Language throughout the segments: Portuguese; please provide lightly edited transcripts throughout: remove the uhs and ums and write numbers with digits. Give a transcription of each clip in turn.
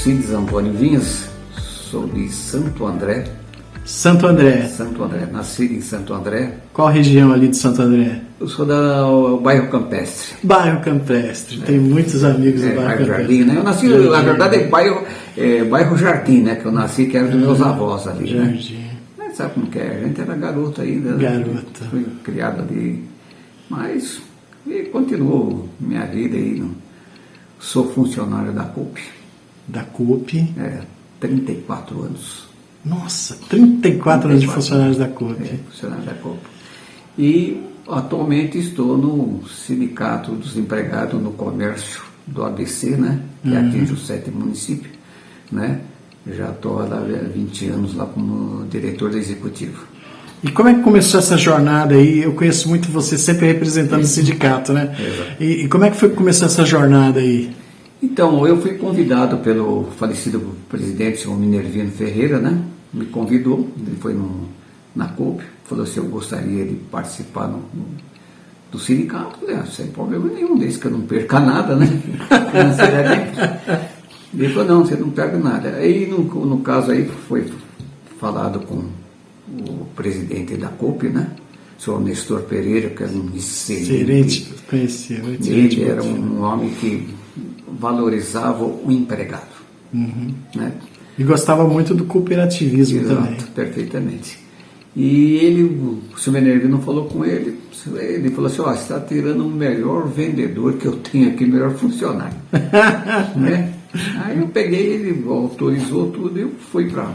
Alcides Antônio Vinhas, sou de Santo André. Santo André. Santo André, nascido em Santo André. Qual região ali de Santo André? Eu sou do bairro Campestre. Bairro Campestre, tem muitos amigos do bairro Campestre. Jardim, né? Eu nasci, na verdade, bairro Jardim, né? Que eu nasci, que era dos meus avós ali. Jardim. Né? Mas sabe como que é? A gente era garoto ainda. Garota. Fui criado ali. Mas continuo minha vida aí. Sou funcionário da CUP. Da CUP? 34 anos. Nossa, 34 anos de funcionários da CUP. Funcionário da CUP. E atualmente estou no Sindicato dos Empregados no Comércio do ABC, né? Que atinge os 7 municípios, né? Já estou há 20 anos lá como diretor executivo. E como é que começou essa jornada aí? Eu conheço muito você sempre representando o sindicato, né? Exato. E como é que foi que começou essa jornada aí? Então, eu fui convidado pelo falecido presidente, senhor Minervino Ferreira, né? Me convidou, ele foi na CUP, falou se eu gostaria de participar do sindicato. Eu falei, sem problema nenhum, desde que eu não perca nada, né? Financeiramente. Ele falou, não, você não perde nada. Aí, no caso aí, foi falado com o presidente da CUP, né? O senhor Nestor Pereira, que era um excelente. Conhecia. Ele era um homem que valorizava o empregado. Né? E gostava muito do cooperativismo. Exato, também. Perfeitamente. E o senhor Minervino falou com ele falou assim, você está tirando o melhor vendedor que eu tenho aqui, o melhor funcionário. Né? Aí eu peguei, ele autorizou tudo e eu fui para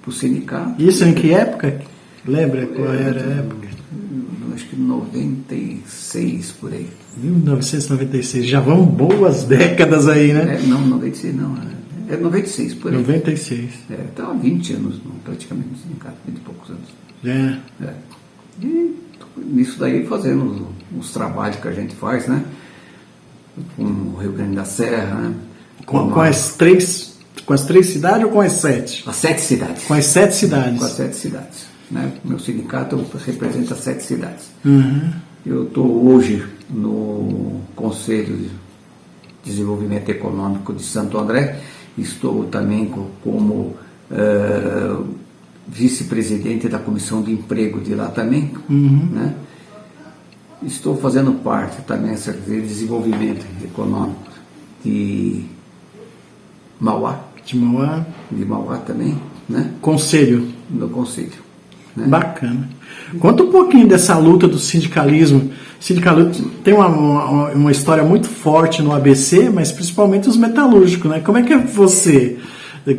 o sindicato. Isso em que época? Lembra qual era a época? Acho que 96, por aí. 1996, já vão boas décadas aí, né? Não, 96 não, é 96, por aí. 96. Estava há 20 anos, praticamente, no sindicato, 20 e poucos anos. E nisso daí fazendo os trabalhos que a gente faz, né? Com o Rio Grande da Serra, né? Com as três cidades ou com as 7? As 7 cidades. Com as 7 cidades. Com as 7 cidades. Né? Meu sindicato representa 7 cidades. Eu estou hoje no Conselho de Desenvolvimento Econômico de Santo André, estou também como vice-presidente da Comissão de Emprego de lá também, né? Estou fazendo parte também da Secretaria de Desenvolvimento Econômico de Mauá. De Mauá. De Mauá também, né? Conselho. No Conselho. Né? Bacana. Conta um pouquinho dessa luta do sindicalismo. O sindicalismo tem uma história muito forte no ABC, mas principalmente os metalúrgicos, né? Como é que é você,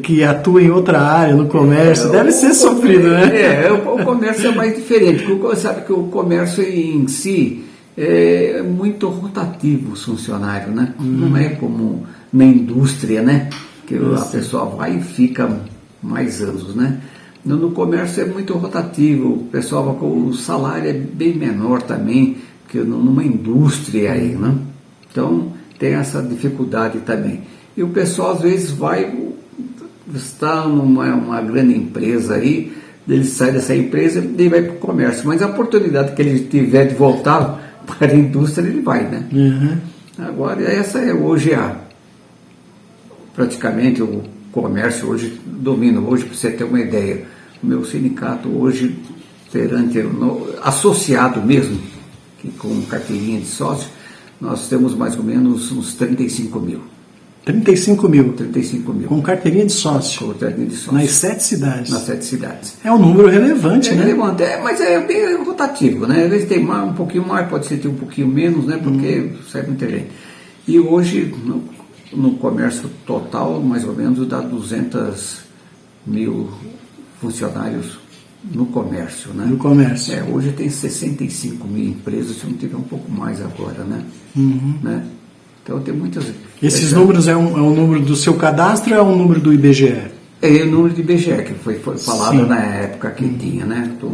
que atua em outra área, no comércio, deve ser sofrido, né? O comércio é mais diferente, porque você sabe que o comércio em si é muito rotativo, os funcionários, né? Não é como na indústria, né? Que a pessoa vai e fica mais anos, né? No comércio é muito rotativo, o pessoal, o salário é bem menor também que numa indústria aí, né? Então tem essa dificuldade também. E o pessoal às vezes está numa grande empresa aí, ele sai dessa empresa e vai para o comércio, mas a oportunidade que ele tiver de voltar para a indústria, ele vai, né? Agora essa é hoje praticamente o comércio hoje domina. Hoje, para você ter uma ideia, o meu sindicato hoje, associado mesmo, que com carteirinha de sócio, nós temos mais ou menos uns 35 mil. 35 mil? 35 mil. Com carteirinha de sócio? Com carteirinha de sócio. Nas 7 cidades? Nas 7 cidades. É um número relevante, né? Relevante, mas é bem rotativo, né? Às vezes tem um pouquinho mais, pode ser ter um pouquinho menos, né? Porque sai muita gente. E hoje, no comércio total, mais ou menos dá 200 mil funcionários no comércio, né? No comércio. Hoje tem 65 mil empresas, se não tiver um pouco mais agora, né? Né? Então tem muitas... Esses números é um número do seu cadastro ou é um número do IBGE? É o número do IBGE, que foi falado na época que tinha, né? Estou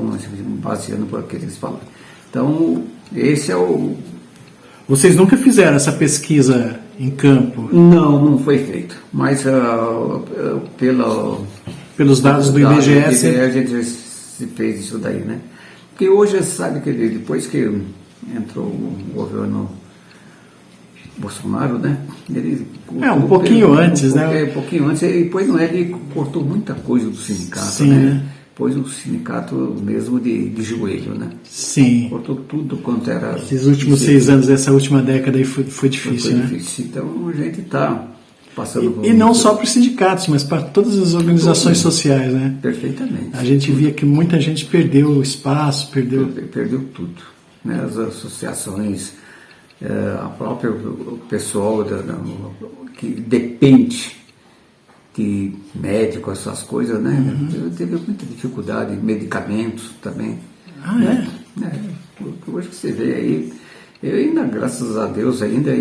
baseando por aquilo que eles falaram. Então, esse é o... Vocês nunca fizeram essa pesquisa em campo? Não foi feito. Mas pelos dados do IBGE... A gente se fez isso daí, né? Porque hoje você sabe que depois que entrou o governo Bolsonaro, né? Ele um pouquinho antes, né? Um pouquinho antes, e depois não é, ele cortou muita coisa do sindicato, Sim, né? Pôs o sindicato mesmo de joelho, né? Sim. Cortou tudo quanto era... Esses últimos 6 anos, essa última década aí foi difícil, né? Difícil. Então a gente está passando... E não só para os sindicatos, mas para todas as organizações sociais, né? Perfeitamente. A gente via que muita gente perdeu o espaço, perdeu tudo. Né? As associações, a própria pessoal que depende de médico, essas coisas, né? Teve muita dificuldade, medicamentos também. Hoje que você vê aí, eu ainda, graças a Deus, ainda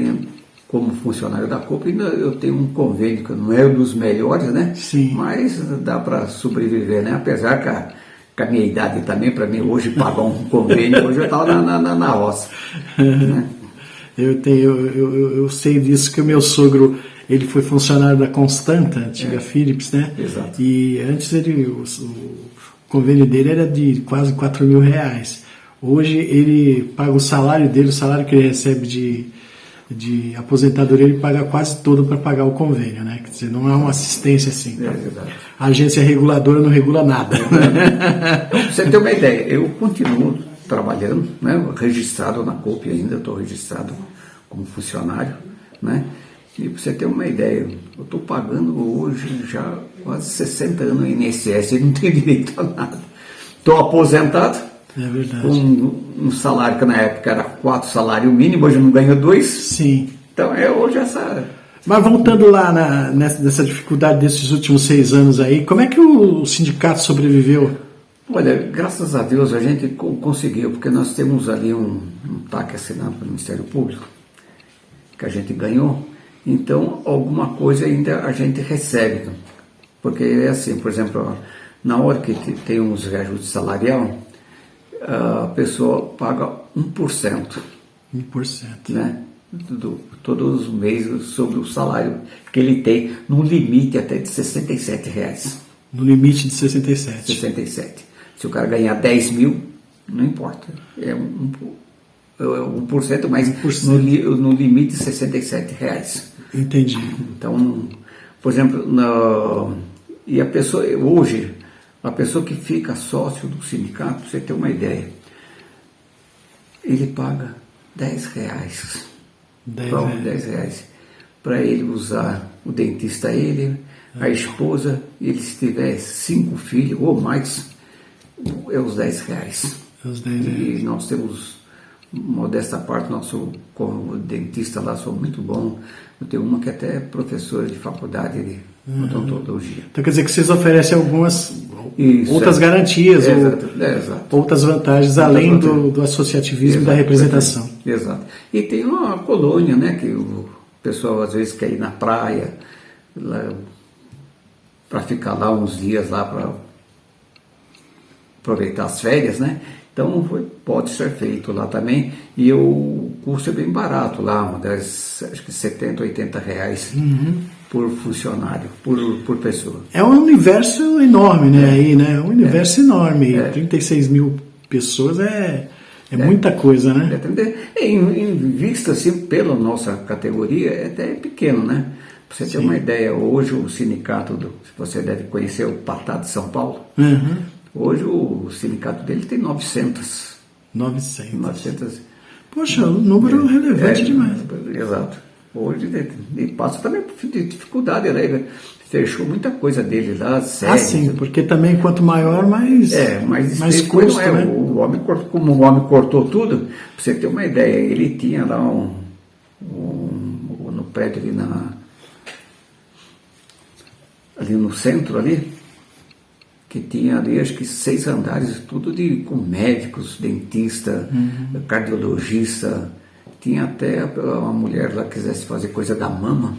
como funcionário da Copa, ainda eu tenho um convênio que não é um dos melhores, né? Sim. Mas dá para sobreviver, né? Apesar que a minha idade também, para mim, hoje pagar um convênio, hoje eu estava na roça. Né? Eu sei disso, que o meu sogro, ele foi funcionário da Constanta, antiga Philips, né? Exato. E antes o convênio dele era de quase R$4.000. Hoje ele paga o salário dele, o salário que ele recebe de aposentadoria, ele paga quase todo para pagar o convênio, né? Quer dizer, não é uma assistência assim. É verdade. A agência reguladora não regula nada. Então, pra você ter uma ideia, eu continuo trabalhando, né? Registrado na COP ainda, estou registrado como funcionário, né? E para você ter uma ideia, eu estou pagando hoje já quase 60 anos no INSS e não tenho direito a nada. Estou aposentado, com um salário que na época era 4 salários mínimos, hoje eu não ganho 2. Sim. Então hoje essa... Mas voltando lá nessa dificuldade desses últimos 6 anos aí, como é que o sindicato sobreviveu? Olha, graças a Deus a gente conseguiu, porque nós temos ali um TAC assinado pelo Ministério Público, que a gente ganhou. Então, alguma coisa ainda a gente recebe, porque é assim, por exemplo, na hora que tem uns reajustes salarial, a pessoa paga 1%. 1%. Né? Todos os meses sobre o salário que ele tem, num limite até de R$67. No limite de 67. 67. Se o cara ganhar 10 mil, não importa. É 1%, mas 1%. No limite de R$67. Entendi. Então, por exemplo, e a pessoa, hoje, a pessoa que fica sócio do sindicato, pra você ter uma ideia, ele paga R$10. R$10 para ele usar o dentista, a esposa, ele se tiver 5 filhos ou mais, é os R$10. E nós temos, modesta parte, nosso dentista lá são muito bom. Eu tenho uma que até é professora de faculdade de odontologia. Então quer dizer que vocês oferecem algumas outras garantias, outras vantagens, além do associativismo e da representação. Exato. E tem uma colônia, né, que o pessoal às vezes quer ir na praia, para ficar lá uns dias lá para aproveitar as férias, né? Então pode ser feito lá também, e o custo é bem barato lá, acho que R$70, R$80 por funcionário, por pessoa. É um universo enorme, né? Aí, né? Um universo enorme. 36 mil pessoas é muita coisa, né? Em vista assim, pela nossa categoria, é até pequeno, né? Para você ter uma ideia, hoje o sindicato, você deve conhecer o Patá de São Paulo. Hoje o sindicato dele tem 900. 900. Poxa, um número relevante demais. Exato. Hoje e passa também por dificuldade, né? Fechou muita coisa dele lá, sério. Sim, porque também quanto maior, mais custo, não é, né? Como o homem cortou tudo, pra você ter uma ideia, ele tinha lá no prédio ali no centro ali, que tinha ali acho que 6 andares, tudo com médicos, dentista, cardiologista. Tinha até uma mulher lá que quisesse fazer coisa da mama,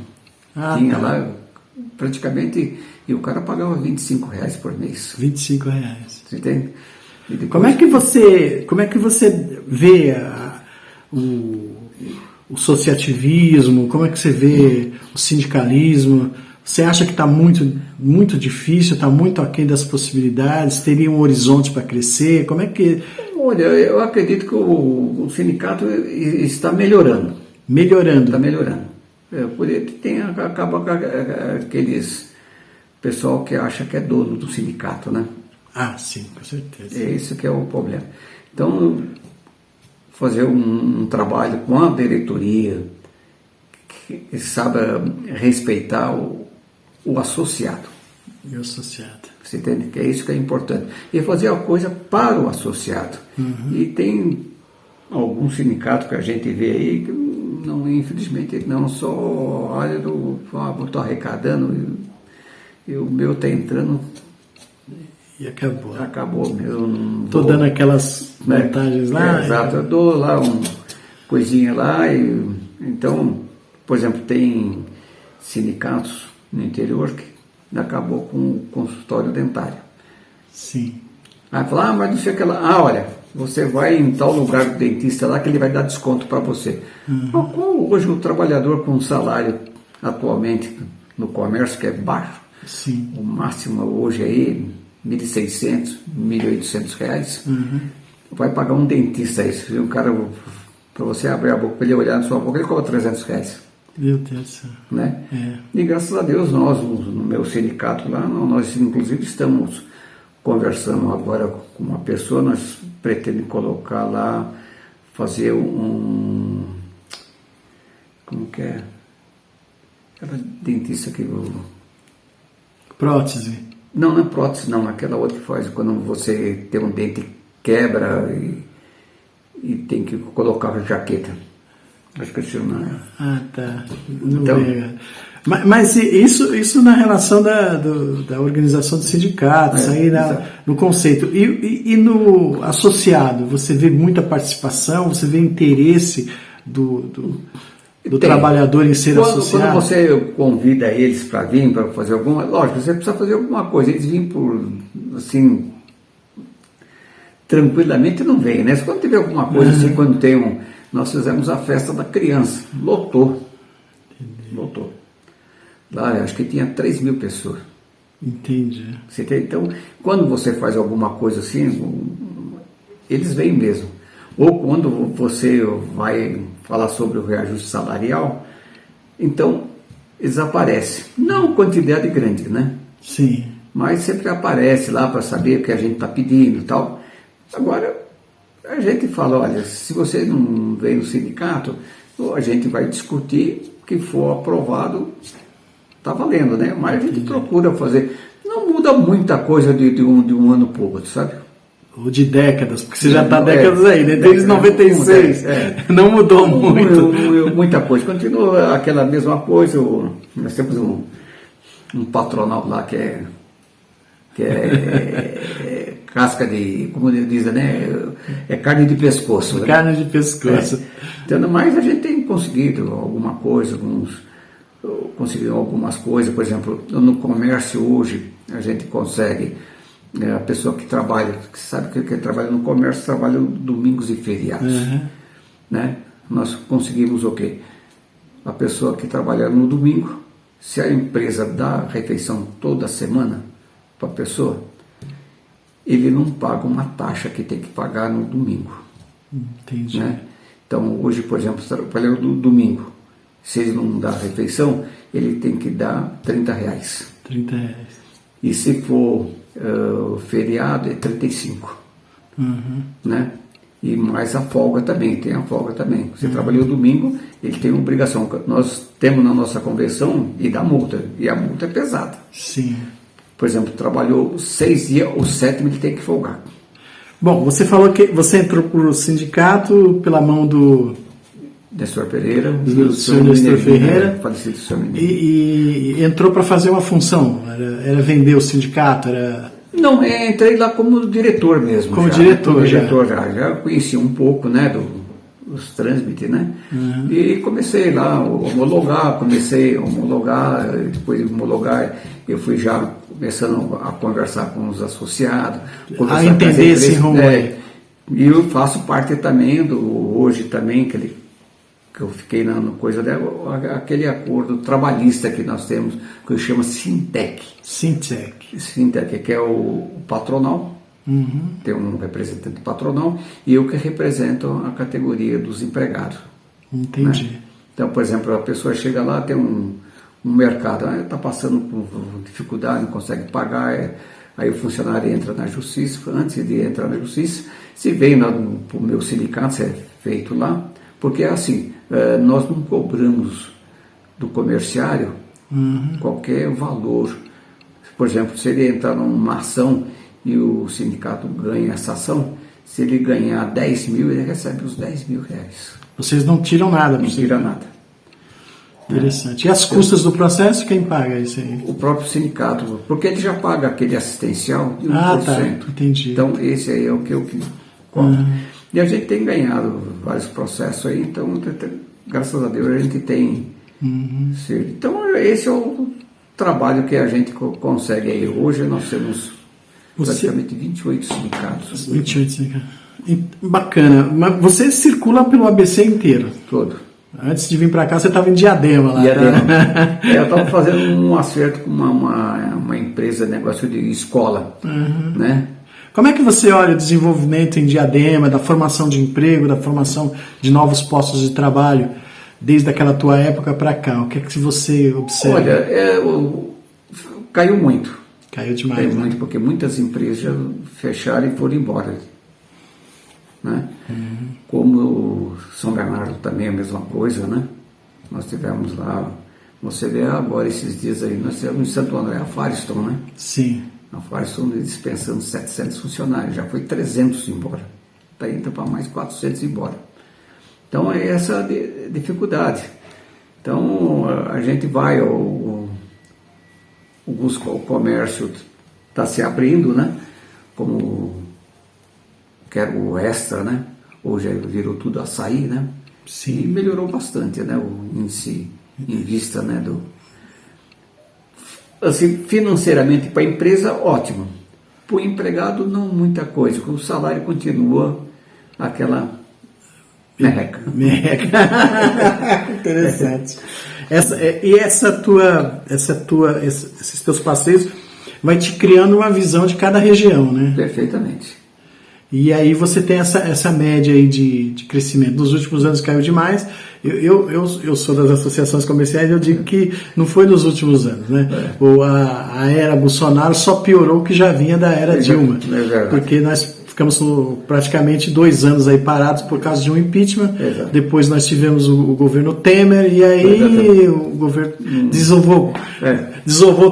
tinha lá praticamente, e o cara pagava R$25 por mês. R$25. Você entende? Depois... Como é que você vê o associativismo, como é que você vê o sindicalismo? Você acha que está muito, muito difícil, está muito aquém das possibilidades? Teria um horizonte para crescer? Como é que... Olha, eu acredito que o sindicato está melhorando. melhorando. Está melhorando. Por ele acaba com aqueles pessoal que acha que é dono do sindicato, né? Ah, sim, com certeza. É isso que é o problema. Então, fazer um trabalho com a diretoria que saiba respeitar o associado. E o associado. Você entende? Que é isso que é importante. E fazer a coisa para o associado. E tem alguns sindicatos que a gente vê aí que não, infelizmente, não só olha estou arrecadando e o meu está entrando. E acabou. Acabou mesmo. Estou dando aquelas vantagens lá. Exato, eu dou lá uma coisinha lá. Então, por exemplo, tem sindicatos no interior que acabou com o consultório dentário. Sim. Aí fala, mas não sei o que lá. Olha, você vai em tal lugar do dentista lá que ele vai dar desconto para você. Hoje o trabalhador com salário atualmente no comércio que é baixo, Sim. o máximo hoje aí, R$1.600, R$1.800, vai pagar um dentista aí. Se um cara, para você abrir a boca, para ele olhar na sua boca, ele cobra R$300. Meu Deus do céu. Né? E graças a Deus nós, no meu sindicato lá, nós inclusive estamos conversando agora com uma pessoa, nós pretendemos colocar lá, fazer como que é? Aquela dentista que... Prótese. Não é prótese não, aquela outra que faz quando você tem um dente quebra e tem que colocar a jaqueta. Acho que eu não é. Ah, tá. Não então, mas isso na relação da organização dos sindicatos, aí no conceito. E no associado, você vê muita participação, você vê interesse do trabalhar em ser associado? Quando você convida eles para vir, para fazer alguma... Lógico, você precisa fazer alguma coisa. Eles vêm por, assim... Tranquilamente não vêm, né? Quando tiver alguma coisa, assim, quando tem nós fizemos a festa da criança. Lotou. Lá, acho que tinha 3.000 pessoas. Entendi. Então, quando você faz alguma coisa assim, eles vêm mesmo. Ou quando você vai falar sobre o reajuste salarial, então eles aparecem. Não quantidade grande, né? Sim. Mas sempre aparece lá para saber o que a gente está pedindo e tal. Agora, a gente fala, olha, se você não vem no sindicato, a gente vai discutir, o que for aprovado, está valendo, né? Mas a gente procura fazer. Não muda muita coisa de um ano para o outro, sabe? Ou de décadas, porque você já está décadas aí, né? Desde 96. Não mudou muito. Muita coisa. Continua aquela mesma coisa. Nós temos um patronal lá que é casca de, como ele diz, né? É carne de pescoço. Carne de pescoço. Então, mas a gente tem conseguido alguma coisa, conseguiu algumas coisas. Por exemplo, no comércio hoje, a gente consegue, a pessoa que trabalha, que sabe que trabalha no comércio, trabalha domingos e feriados. Né? Nós conseguimos o quê? A pessoa que trabalha no domingo, se a empresa dá refeição toda semana para a pessoa, ele não paga uma taxa que tem que pagar no domingo. Entendi. Né? Então, hoje, por exemplo, trabalhando no domingo, se ele não dá refeição, ele tem que dar R$30. R$30. E se for feriado, é 35. Né? E mais a folga também, tem a folga também. Você trabalhou domingo, ele tem uma obrigação. Nós temos na nossa convenção e da multa, e a multa é pesada. Sim. Por exemplo, trabalhou 6 dias, o 7º ele tem que folgar. Bom, você falou que você entrou para o sindicato pela mão do Nestor Pereira, do senhor Nestor Ferreira, falecido senhor e entrou para fazer uma função, era vender o sindicato, Não, entrei lá como diretor mesmo. Como diretor já conheci um pouco, né, dos trâmites, né? E comecei lá a homologar, depois de homologar, eu fui já começando a conversar com os associados, a entender esse rumo. E eu faço parte também hoje também, que eu fiquei na coisa dela, aquele acordo trabalhista que nós temos, que eu chamo Sintec, que é o patronal. Tem um representante patronal e eu que represento a categoria dos empregados. Entendi. Né? Então, por exemplo, a pessoa chega lá, tem um mercado, está passando por dificuldade, não consegue pagar, aí o funcionário entra na justiça, antes de entrar na justiça, se vem para o meu sindicato, se é feito lá, porque é assim, nós não cobramos do comerciário qualquer valor. Por exemplo, se ele entrar numa ação e o sindicato ganha essa ação, se ele ganhar 10 mil, ele recebe os 10 mil reais. Vocês não tiram nada. Não tira nada. Interessante. E as custas do processo, quem paga isso aí? O próprio sindicato, porque ele já paga aquele assistencial de 1%. Ah, tá, entendi. Então, esse aí é o que eu cobro. E a gente tem ganhado vários processos aí, então, graças a Deus, a gente tem... Então, esse é o trabalho que a gente consegue aí. Hoje nós temos praticamente 28 sindicatos. 28 sindicatos. Bacana. Mas você circula pelo ABC inteiro? Todo. Antes de vir para cá, você estava em Diadema lá. Diadema. Tá? Eu estava fazendo um acerto com uma empresa de negócio de escola, né? Como é que você olha o desenvolvimento em Diadema, da formação de emprego, da formação de novos postos de trabalho, desde aquela tua época para cá? O que é que você observa? Olha, caiu muito. Caiu demais. Caiu muito, porque muitas empresas já fecharam e foram embora. Né? Como São Bernardo também é a mesma coisa, né? Nós tivemos lá, você vê agora esses dias aí, nós tivemos em Santo André a Firestone, né? Sim. A Firestone dispensando 700 funcionários, já foi 300 embora, está indo para mais 400 embora. Então é essa dificuldade. Então a gente vai, o comércio está se abrindo, né? Como quero o Extra, né? Hoje virou tudo açaí, né? Sim. E melhorou bastante, né? O índice em vista, né? Assim, financeiramente para a empresa, ótimo. Para o empregado, não muita coisa, porque o salário continua aquela merreca. Interessante. Esses teus passeios vai te criando uma visão de cada região, né? Perfeitamente. E aí você tem essa média aí de crescimento. Nos últimos anos caiu demais. Eu sou das associações comerciais e eu digo que não foi nos últimos anos, né? A era Bolsonaro só piorou o que já vinha da era Dilma. Porque nós ficamos praticamente 2 anos aí parados por causa de um impeachment. Exato. Depois nós tivemos o governo Temer e aí o governo desovou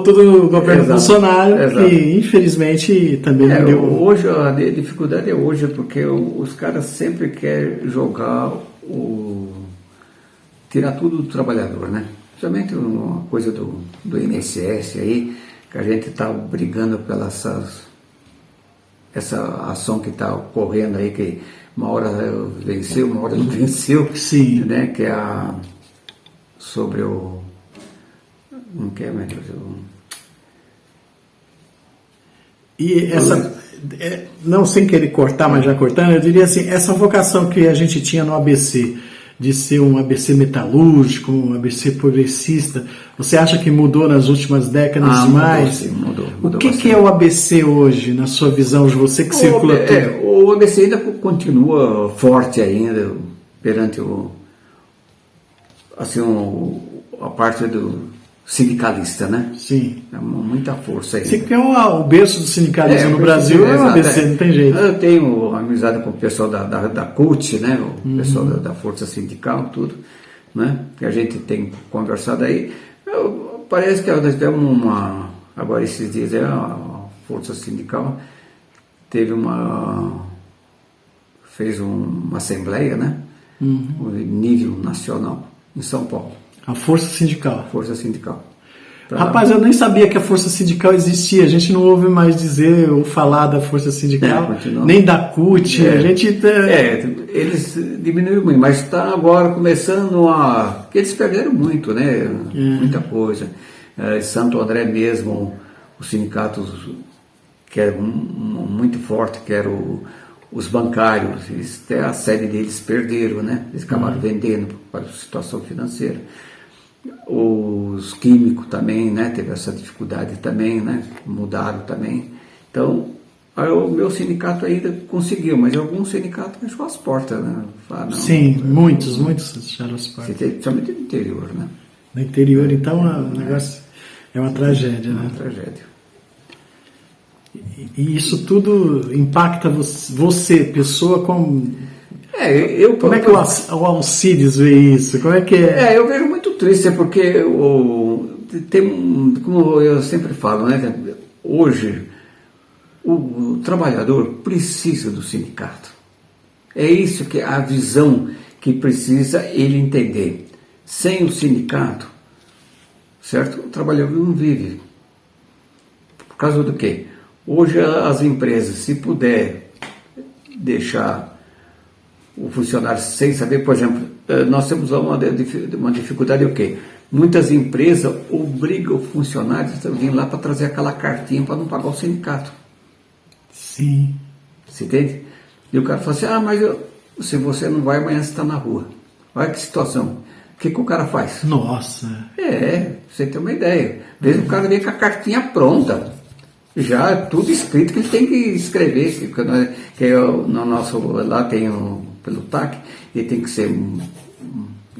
tudo o governo Bolsonaro. Exato. E infelizmente também não deu. Hoje a dificuldade é hoje porque os caras sempre querem jogar tirar tudo do trabalhador, né? Principalmente uma coisa do INSS aí, que a gente está brigando pela essa ação que está ocorrendo aí, que uma hora venceu, uma hora não venceu. Sim. Né? Que é sobre o... Não quer, meu Deus, E não sem querer cortar, mas já cortando, eu diria assim, essa vocação que a gente tinha no ABC, de ser um ABC metalúrgico, um ABC progressista, você acha que mudou nas últimas décadas demais? Mudou. O que é o ABC hoje, na sua visão, você que circula tudo? O ABC ainda continua forte ainda, perante a parte do sindicalista, né? Sim. É muita força aí. Você quer o berço do sindicalismo no Brasil, é o ABC, não tem jeito. Eu tenho amizade com o pessoal da CUT, né? O pessoal da Força Sindical, tudo, né? Que a gente tem conversado aí. Parece que nós tivemos agora esses dias, a Força Sindical fez uma assembleia, né? No nível nacional, em São Paulo. A Força Sindical. Força Sindical. Rapaz, eu nem sabia que a Força Sindical existia. A gente não ouve mais dizer ou falar da Força Sindical, nem da CUT. A gente... eles diminuíram muito, mas está agora começando porque eles perderam muito, né? Muita coisa. Santo André mesmo, os sindicatos que eram muito forte, que eram os bancários, até a sede deles perderam, né? Eles acabaram vendendo para a situação financeira. Os químicos também, né? Teve essa dificuldade também, né? Mudaram também. Então, Aí o meu sindicato ainda conseguiu, mas alguns sindicatos fechou as portas, né? Fala, não, Sim, muitos fecharam as portas. Principalmente no interior, né? No interior, então, o negócio é uma tragédia, né? Uma tragédia. E isso tudo impacta você, pessoa, como... Como é que o Alcides vê isso? Como é que é? Eu vejo muito triste, porque como eu sempre falo, né? Hoje, o trabalhador precisa do sindicato. É isso que a visão que precisa ele entender. Sem o sindicato, certo? O trabalhador não vive. Por causa do quê? Hoje as empresas, se puder deixar o funcionário sem saber, por exemplo, nós temos uma dificuldade, o quê? Muitas empresas obrigam o funcionário a vir lá para trazer aquela cartinha para não pagar o sindicato. Sim. Você entende? E o cara fala assim, mas se você não vai, amanhã você está na rua. Olha que situação. O que o cara faz? Nossa. Pra você ter uma ideia. Às vezes o cara vem com a cartinha pronta. Já tudo escrito que ele tem que escrever. No nosso, lá tem pelo TAC, ele tem que ser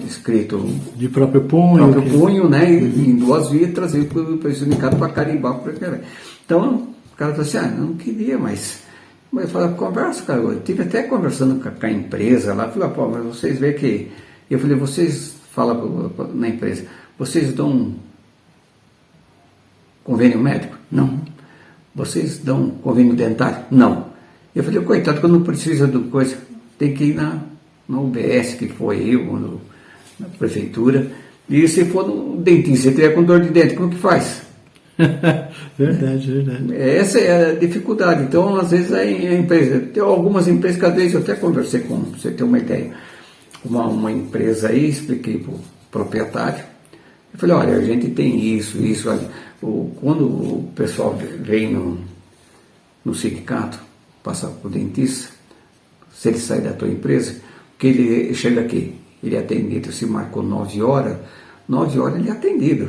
escrito de próprio punho, né? Em 2 vias, trazer para o sindicato para carimbar. Então, o cara falou assim, eu não queria, mas eu falei, conversa, cara. Eu estive até conversando com a empresa lá, falei, mas vocês veem que... Eu falei, vocês falam na empresa, vocês dão convênio médico? Não. Vocês dão convênio dentário? Não. Eu falei, coitado, quando não precisa de coisa, tem que ir na UBS, que foi eu, na prefeitura, e se for no dentista, se tiver com dor de dente, como que faz? Verdade. Essa é a dificuldade. Então, às vezes, a empresa, tem algumas empresas que às vezes eu até conversei com, pra você ter uma ideia, uma empresa aí, expliquei para o proprietário, eu falei, olha, a gente tem isso, olha, quando o pessoal vem no sindicato, passa para o dentista, se ele sai da tua empresa, que ele chega aqui, ele é atendido, se marcou 9 horas ele é atendido.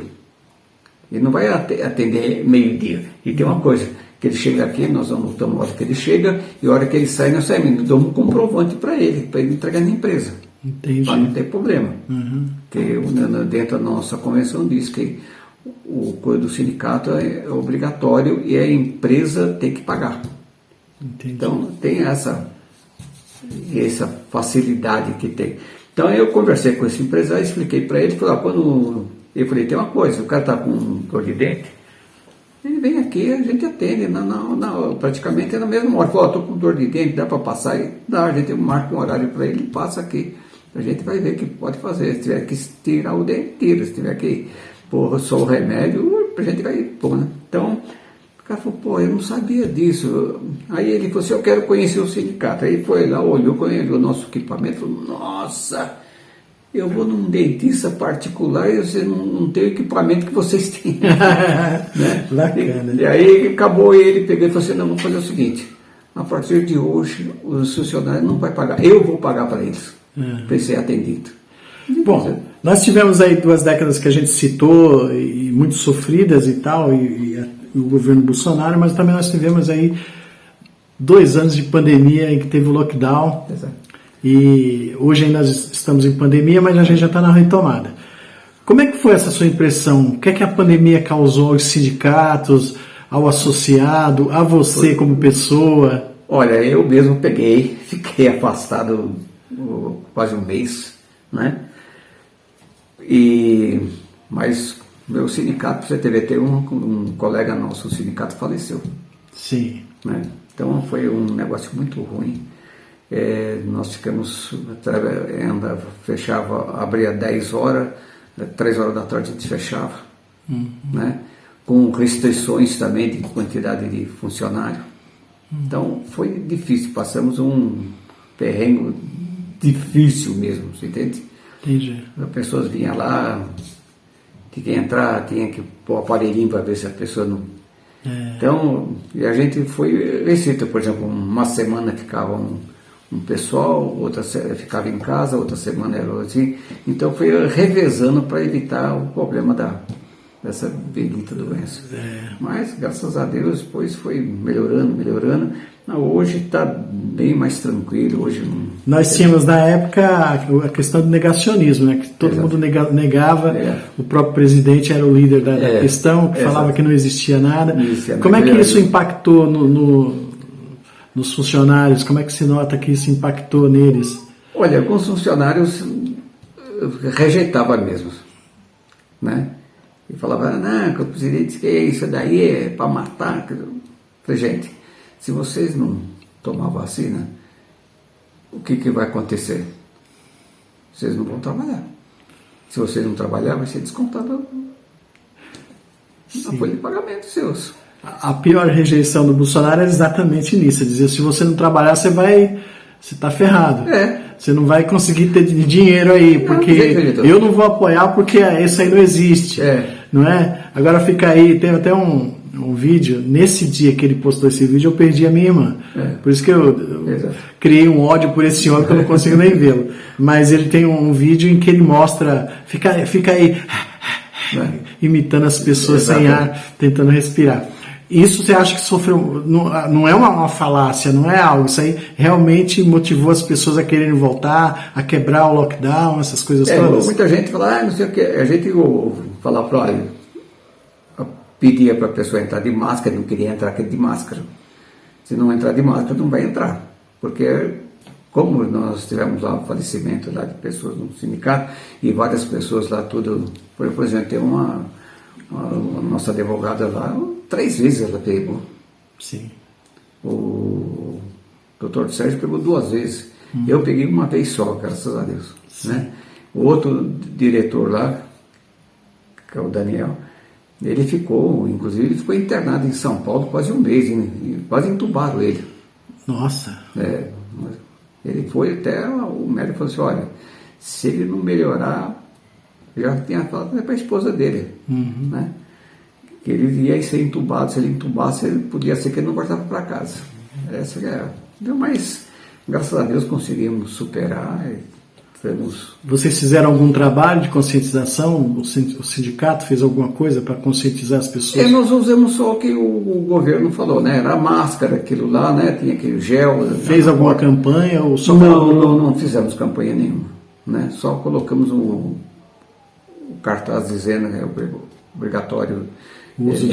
Ele não vai atender meio-dia. E tem uma coisa, que ele chega aqui, nós anotamos a hora que ele chega, e a hora que ele sai, nós saímos, damos um comprovante para ele entregar na empresa. Entendi. Para não ter problema. Uhum. Porque dentro da nossa convenção diz que o coisa do sindicato é obrigatório e a empresa tem que pagar. Entendi. Então tem essa facilidade que tem. Então eu conversei com esse empresário, expliquei para ele, eu falei, tem uma coisa, o cara está com dor de dente, ele vem aqui, a gente atende, praticamente é na mesma hora. Falou, estou com dor de dente, dá para passar? E dá, a gente marca um horário para ele, passa aqui. A gente vai ver o que pode fazer. Se tiver que tirar o dente, tira. Se tiver que pôr só o remédio, a gente vai pôr, né? Então, o cara falou, eu não sabia disso. Aí ele falou assim, eu quero conhecer o sindicato. Aí foi lá, olhou, conheceu o nosso equipamento, falou, nossa, eu vou num dentista particular e você não tem o equipamento que vocês têm. Né? Bacana. E aí acabou ele pegou e falou assim, não, vamos fazer o seguinte, a partir de hoje os funcionários não vai pagar, eu vou pagar para eles, para eles serem atendidos. Bom, nós tivemos aí 2 décadas que a gente citou, e muito sofridas e tal, e o governo Bolsonaro, mas também nós tivemos aí 2 anos de pandemia em que teve o lockdown. Exato. E hoje ainda estamos em pandemia, mas a gente já está na retomada. Como é que foi essa sua impressão? O que é que a pandemia causou aos sindicatos, ao associado, a você como pessoa? Olha, eu mesmo fiquei afastado quase um mês, né? Mas meu sindicato, para você ter um colega nosso, o sindicato faleceu. Sim. Né? Então foi um negócio muito ruim. Nós ficamos, abria 10 horas, 3 horas da tarde a gente fechava, né? Com restrições também de quantidade de funcionário. Então foi difícil, passamos um perrengue difícil mesmo, você entende? Entendi. As pessoas vinham lá, tinha que entrar, tinha que pôr o aparelhinho para ver se a pessoa não... Então, e a gente foi receita, por exemplo, uma semana ficava um pessoal, outra ficava em casa, outra semana era assim. Então foi revezando para evitar o problema da dessa bendita doença. Mas, graças a Deus, depois foi melhorando. Hoje está bem mais tranquilo. Hoje nós tínhamos na época a questão do negacionismo, né? Que todo mundo negava, o próprio presidente era o líder da questão, que falava que não existia nada. Como é que isso impactou nos funcionários? Como é que se nota que isso impactou neles? Olha, alguns funcionários rejeitavam mesmo, né? E falava, não, que o presidente disse que isso daí é para matar. Eu falei, gente, se vocês não tomar vacina, o que vai acontecer? Vocês não vão trabalhar. Se vocês não trabalhar, vai ser descontado a folha de pagamento seus. A pior rejeição do Bolsonaro é exatamente nisso. Dizer, se você não trabalhar, você está ferrado. Você não vai conseguir ter dinheiro aí, porque eu não vou apoiar porque isso aí não existe. Não é? Agora fica aí, tem até um vídeo, nesse dia que ele postou esse vídeo, eu perdi a minha irmã. Por isso que eu criei um ódio por esse homem que eu não consigo nem vê-lo. Mas ele tem um vídeo em que ele mostra, fica aí, imitando as pessoas sem ar, tentando respirar. Isso você acha que sofreu, não é uma falácia, não é algo, isso aí realmente motivou as pessoas a quererem voltar, a quebrar o lockdown, essas coisas todas? Muita gente fala, não sei o que, a gente falava para olha, pedia para a pessoa entrar de máscara, não queria entrar de máscara. Se não entrar de máscara, não vai entrar, porque como nós tivemos lá o falecimento lá de pessoas no sindicato, e várias pessoas lá, tudo, por exemplo, tem a nossa advogada lá, 3 vezes ela pegou. Sim. O doutor Sérgio pegou 2 vezes. Eu peguei uma vez só, graças a Deus. Né? O outro diretor lá, que é o Daniel, ele ficou internado em São Paulo quase 1 mês, quase entubaram ele. Nossa. Ele foi até, o médico falou assim, olha, se ele não melhorar, já tinha falado para a esposa dele, né? Que ele ia ser entubado, se ele entubasse, ele podia ser que ele não voltava para casa. Essa é. Mas, graças a Deus, conseguimos superar. Vocês fizeram algum trabalho de conscientização? O sindicato fez alguma coisa para conscientizar as pessoas? Nós usamos só o que o governo falou, né? Era a máscara, aquilo lá, né? Tinha aquele gel. Fez alguma campanha? Ou só não fizemos campanha nenhuma, né? Só colocamos o cartaz dizendo que é obrigatório o uso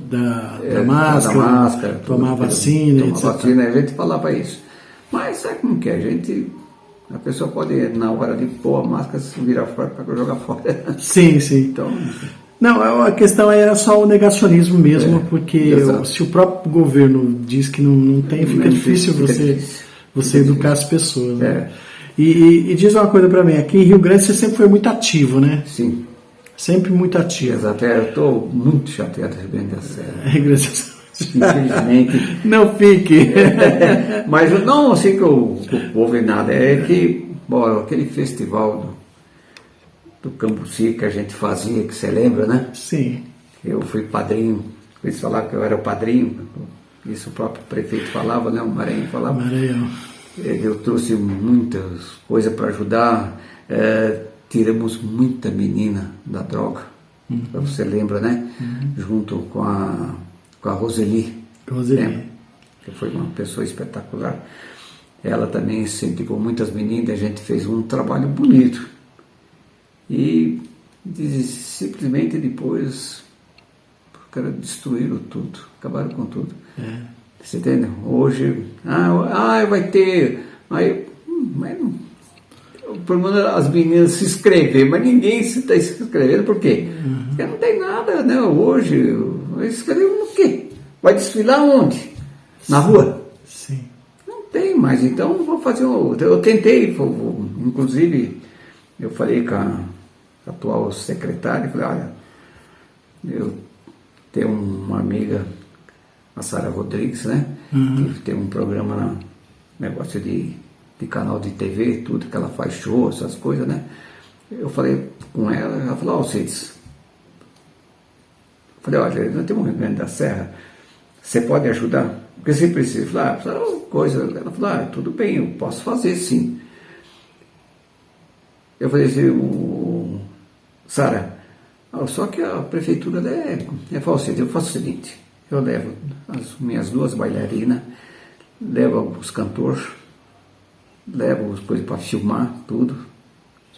da máscara, tomar vacina, etc. Vacina, a gente falava isso. Mas sabe como que é? A pessoa pode, na hora de pôr a máscara, se virar fora para jogar fora. Sim. Então, não, a questão era só o negacionismo mesmo, porque se o próprio governo diz que não tem, fica difícil você educar as pessoas. Né? E diz uma coisa para mim, aqui em Rio Grande você sempre foi muito ativo, né? Sim. Sempre muito ativo. Exato, eu estou muito chateado de Rio Grande da Serra. Infelizmente. Não fique. Mas não assim que eu culpo em nada, é que, aquele festival do Cambuci que a gente fazia, que você lembra, né? Sim. Eu fui padrinho, eles falavam que eu era o padrinho, isso o próprio prefeito falava, né? O Maranhão falava. Maranhão. Eu trouxe muitas coisas para ajudar, tiramos muita menina da droga, você lembra, né? Junto com a Roseli, que foi uma pessoa espetacular. Ela também incentivou muitas meninas, a gente fez um trabalho bonito. E simplesmente depois destruíram tudo, acabaram com tudo. Você entende? Hoje, vai ter. Mas não. O problema é as meninas se inscrever, mas ninguém se está se inscrevendo, por quê? Porque não tem nada, né? Hoje, vai inscrever no quê? Vai desfilar onde? Na rua? Sim. Não tem mais, então vou fazer eu tentei, inclusive, eu falei com a atual secretária, falei, olha, eu tenho uma amiga, a Sara Rodrigues, né? Que tem um programa, negócio de canal de TV, tudo, que ela faz show, essas coisas, né? Eu falei com ela falou, Cides, falei, olha, nós temos um Rio Grande da Serra, você pode ajudar? Porque você precisa. Precisa de uma coisa. Ela falou, tudo bem, eu posso fazer sim. Eu falei assim, Sara, Só que a prefeitura falseta. Eu faço o seguinte, eu levo as minhas 2 bailarinas, levo os cantores, levo as coisas para filmar, tudo.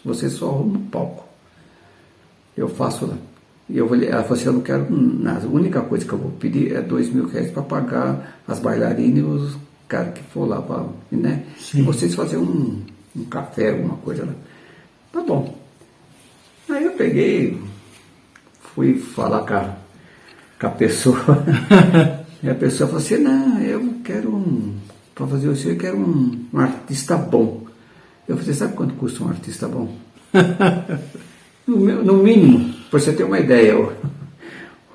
Você só arruma um palco. Eu faço lá. Ela falou assim, eu não quero nada. A única coisa que eu vou pedir é R$2.000 para pagar as bailarinas e os caras que for lá para, né? Sim. E vocês fazerem um café, alguma coisa lá. Tá bom. Aí eu peguei, fui falar com a pessoa. E a pessoa falou assim, não, eu quero para fazer isso, eu quero um artista bom. Eu falei, sabe quanto custa um artista bom? No mínimo, para você ter uma ideia,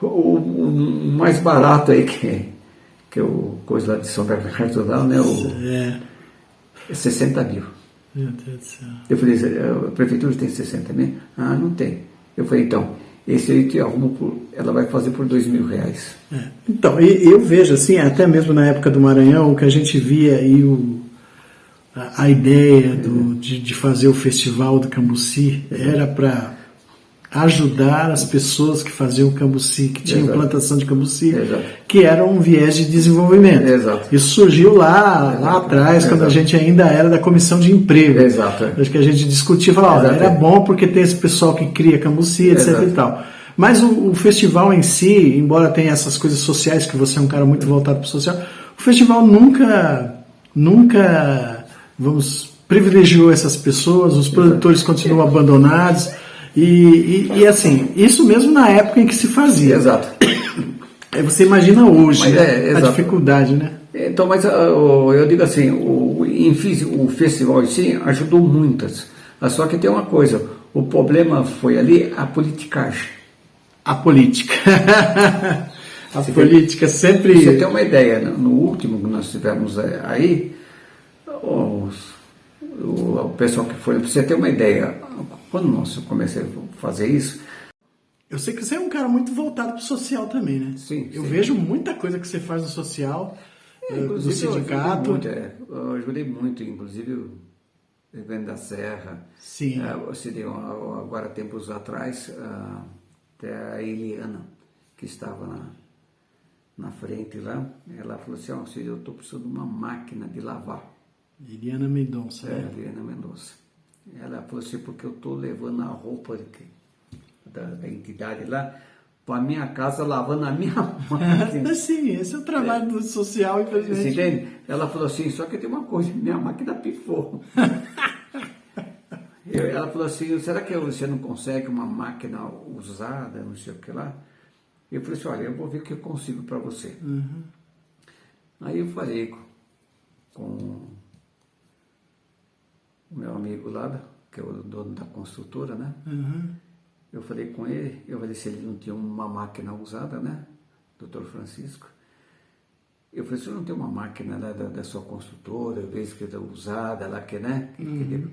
o mais barato aí que é o coisa lá de São Bernardo lá, né? É 60 mil. Meu Deus do céu. Eu falei, a prefeitura tem 60 mil? Ah, não tem. Eu falei, então, esse aí te arrumo, ela vai fazer por R$2.000. Então, eu vejo assim, até mesmo na época do Maranhão, o que a gente via aí a ideia de fazer o festival do Cambuci era para ajudar as pessoas que faziam cambuci, que tinham plantação de cambuci, que era um viés de desenvolvimento. Exato. Isso surgiu lá atrás, quando a gente ainda era da comissão de emprego. Exato. Acho que a gente discutia, falava, era bom porque tem esse pessoal que cria cambuci, etc. e tal. Mas o festival em si, embora tenha essas coisas sociais, que você é um cara muito voltado para o social, o festival nunca, privilegiou essas pessoas, os produtores continuam abandonados. E assim, isso mesmo na época em que se fazia. Exato. Aí você imagina hoje, a dificuldade, né? Então, mas eu digo assim, o festival em si ajudou muitas. Só que tem uma coisa, o problema foi ali a politicagem. A política. Política sempre... Pra você ter uma ideia, no último que nós tivemos aí, o pessoal que foi, para você ter uma ideia, quando eu comecei a fazer isso... Eu sei que você é um cara muito voltado para o social também, né? Sim. Eu vejo muita coisa que você faz no social, do sindicato. Eu ajudei muito, inclusive o Rio Grande da Serra. Sim. Você deu agora tempos atrás, até a Eliana, que estava na frente lá, ela falou assim, eu estou precisando de uma máquina de lavar. Eliana Mendonça, né? Eliana Mendonça. Ela falou assim, porque eu estou levando a roupa da entidade lá para a minha casa, lavando a minha máquina. Sim, esse é o trabalho do social, infelizmente. Você entende? Ela falou assim, só que tem uma coisa, minha máquina pifou. Ela falou assim, será que você não consegue uma máquina usada, não sei o que lá? Eu falei assim, olha, eu vou ver o que eu consigo para você. Uhum. Aí eu falei com o meu amigo lá, que é o dono da construtora, né? Uhum. Eu falei com ele, eu falei se ele não tinha uma máquina usada, né? Doutor Francisco. Eu falei, se não tem uma máquina lá da sua construtora, eu vejo que está usada lá, né? Uhum.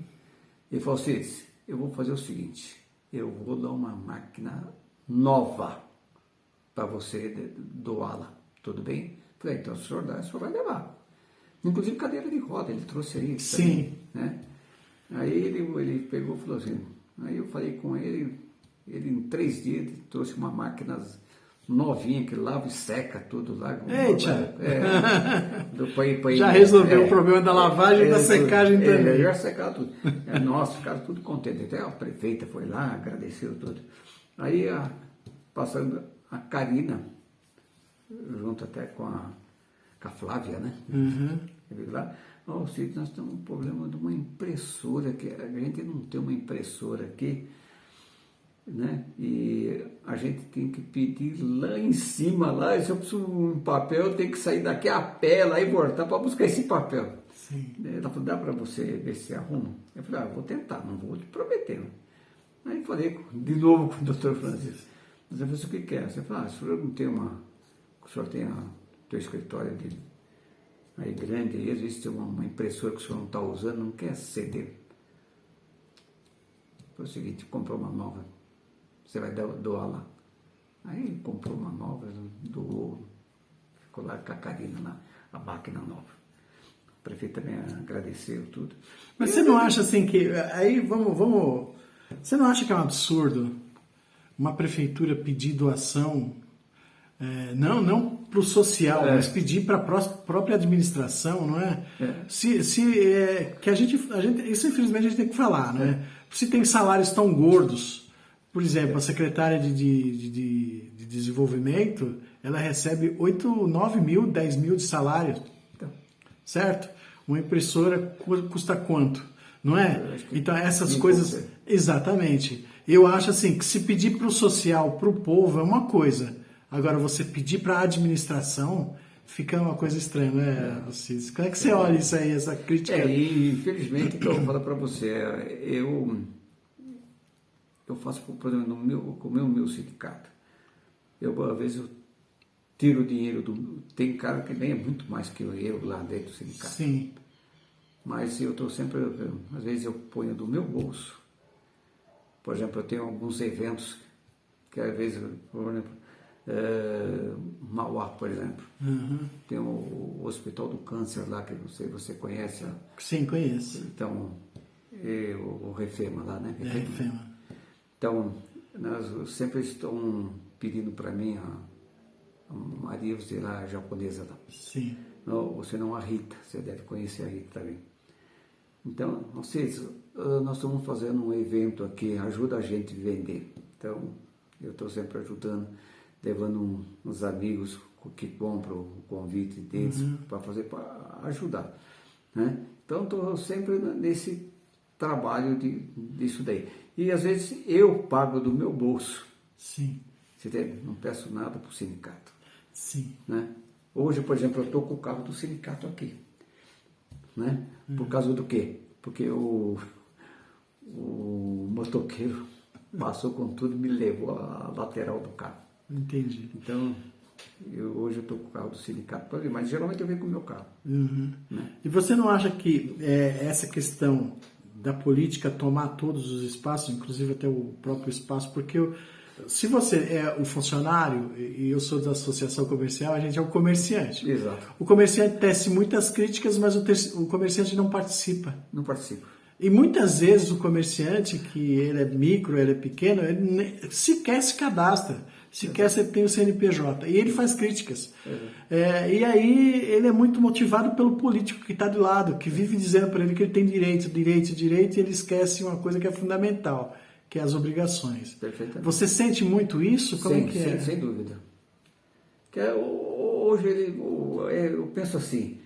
Ele falou assim, eu vou fazer o seguinte, eu vou dar uma máquina nova para você doá-la, tudo bem? Eu falei, então se o senhor dá, o senhor vai levar. Inclusive cadeira de roda, ele trouxe aí. Sim. Também, né? Aí ele pegou e falou assim, aí eu falei com ele em 3 dias ele trouxe uma máquina novinha que lava e seca tudo lá. Eita! Depois, já resolveu o problema da lavagem e da secagem também. Já secaram tudo. Nossa, ficaram tudo contentes. Até a prefeita foi lá, agradeceu tudo. Aí passando a Karina, junto até com a Flávia, né? Uhum. Eu vi lá, Cid, nós temos um problema de uma impressora, que a gente não tem uma impressora aqui, né? E a gente tem que pedir lá em cima, lá, se eu preciso de um papel, eu tenho que sair daqui a pé lá e voltar para buscar esse papel. Sim. Ela falou, dá para você ver se arruma? Eu falei, vou tentar, não vou te prometer. Aí falei de novo com o doutor Francisco. Mas eu falei, o que quer? Você falou, o senhor não tem o senhor tem o teu escritório dele aí grande, aí às vezes tem uma impressora que o senhor não está usando, não quer ceder. Foi o seguinte, comprou uma nova, você vai doar lá. Aí ele comprou uma nova, doou, ficou lá com a Karina, a máquina nova. O prefeito também agradeceu tudo. Mas você não acha assim que, aí vamos, você não acha que é um absurdo uma prefeitura pedir doação, não para o social, mas pedir para a própria administração, não é? Que a gente, isso infelizmente a gente tem que falar, né? Se tem salários tão gordos, por exemplo, a secretária de desenvolvimento, ela recebe 8, 9 mil, 10 mil de salário, certo? Uma impressora custa quanto? Não é? Então essas coisas... Exatamente. Eu acho assim, que se pedir para o social, para o povo, é uma coisa. Agora, você pedir para a administração, fica uma coisa estranha, né, Alcides? Como é que você olha isso aí, essa crítica? E infelizmente, então, eu vou falar para você, eu faço, por exemplo, com o meu sindicato, às vezes eu tiro o dinheiro tem cara que ganha muito mais que eu lá dentro do sindicato. Sim. Mas eu estou sempre, às vezes eu ponho do meu bolso. Por exemplo, eu tenho alguns eventos que às vezes, por exemplo, Mauá, por exemplo. Tem o Hospital do Câncer lá, que não sei se você conhece. Sim, conheço. Então, o Refema lá, né? Refema. Então, nós sempre estão pedindo para mim a Maria, você lá, a japonesa lá. Sim. Ou se não, a Rita, você deve conhecer a Rita também. Então, nós estamos fazendo um evento aqui, ajuda a gente a vender. Então, eu estou sempre ajudando, levando uns amigos que compram o convite deles para ajudar. Né? Então, estou sempre nesse trabalho disso daí. E às vezes eu pago do meu bolso. Sim. Você entende? Não peço nada para o sindicato. Sim. Né? Hoje, por exemplo, eu estou com o carro do sindicato aqui. Né? Por causa do quê? Porque o motoqueiro passou com tudo e me levou a lateral do carro. Entendi. Então, hoje eu estou com o carro do sindicato, mas geralmente eu venho com o meu carro. Né? E você não acha que essa questão da política tomar todos os espaços, inclusive até o próprio espaço, porque se você é o funcionário e eu sou da associação comercial, a gente é o comerciante. Exato. O comerciante tece muitas críticas, mas o comerciante não participa. Não participa. E muitas vezes o comerciante, que ele é micro, ele é pequeno, ele sequer se cadastra, sequer tem o CNPJ. E ele faz críticas. E aí ele é muito motivado pelo político que está do lado, que vive dizendo para ele que ele tem direito, e ele esquece uma coisa que é fundamental, que é as obrigações. Perfeitamente. Você sente muito isso? Como que é? Sem dúvida. Que hoje eu penso assim,